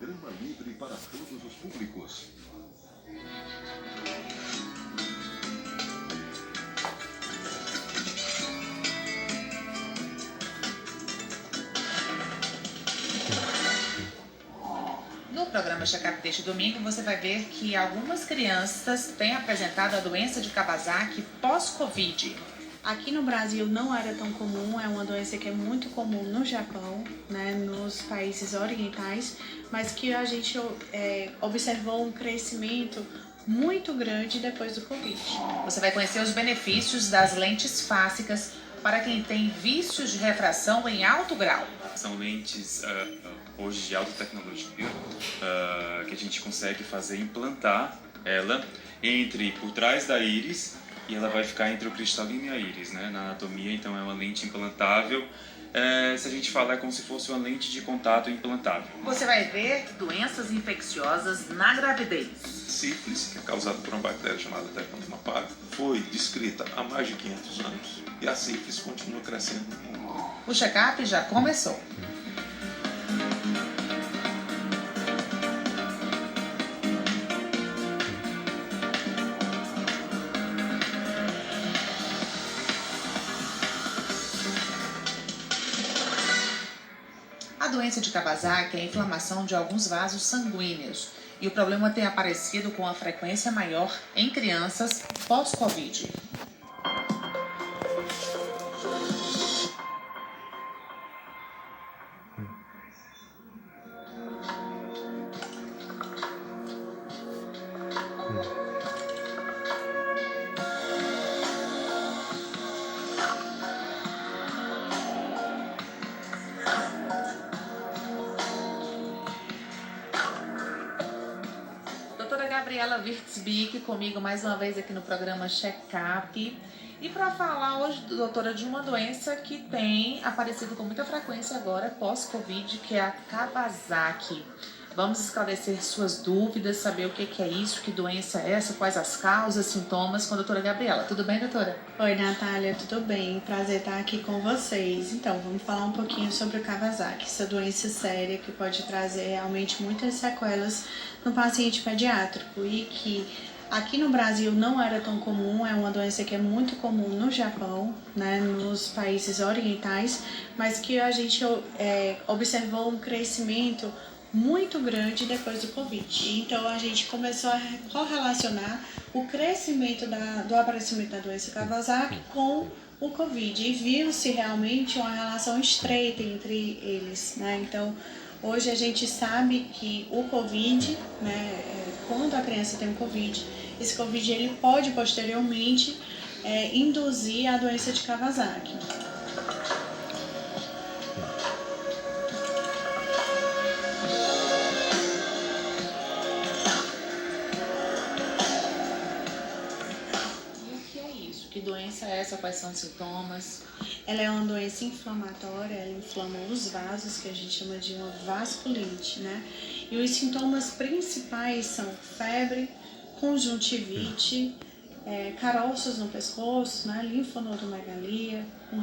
Grama livre para todos os públicos. No programa Check-up deste domingo, você vai ver que algumas crianças têm apresentado a doença de Kawasaki pós-Covid. Aqui no Brasil não era tão comum, é uma doença que é muito comum no Japão, né, nos países orientais, mas que a gente observou um crescimento muito grande depois do Covid. Você vai conhecer os benefícios das lentes fásicas para quem tem vícios de refração em alto grau. São lentes hoje de alta tecnologia que a gente consegue fazer implantar ela por trás da íris e ela vai ficar entre o cristalino e a íris, né? Na anatomia, então é uma lente implantável. Se a gente falar, é como se fosse uma lente de contato implantável. Você vai ver doenças infecciosas na gravidez. Sífilis, que é causada por uma bactéria chamada Treponema pallidum, foi descrita há mais de 500 anos e a sífilis continua crescendo no mundo. O check-up já começou. A doença de Kawasaki é a inflamação de alguns vasos sanguíneos e o problema tem aparecido com uma frequência maior em crianças pós-Covid. Doutora Gabriela Wirtzbick comigo mais uma vez aqui no programa Check-up. E para falar hoje, doutora, de uma doença que tem aparecido com muita frequência agora pós-Covid, que é a Kawasaki. Vamos esclarecer suas dúvidas, saber o que é isso, que doença é essa, quais as causas, sintomas com a doutora Gabriela. Tudo bem, doutora? Oi, Natália, tudo bem? Prazer estar aqui com vocês. Então, vamos falar um pouquinho sobre o Kawasaki, essa doença séria que pode trazer realmente muitas sequelas no paciente pediátrico e que aqui no Brasil não era tão comum, é uma doença que é muito comum no Japão, né, nos países orientais, mas que a gente observou um crescimento muito grande depois do Covid. Então a gente começou a correlacionar o crescimento do aparecimento da doença Kawasaki com o Covid e viu-se realmente uma relação estreita entre eles, né? Então hoje a gente sabe que o Covid, né, quando a criança tem o Covid, esse Covid ele pode posteriormente induzir a doença de Kawasaki. Que doença é essa? Quais são os sintomas? Ela é uma doença inflamatória, ela inflama os vasos, que a gente chama de uma vasculite, né? E os sintomas principais são febre, conjuntivite, caroços no pescoço, né? Linfonodomegalia, um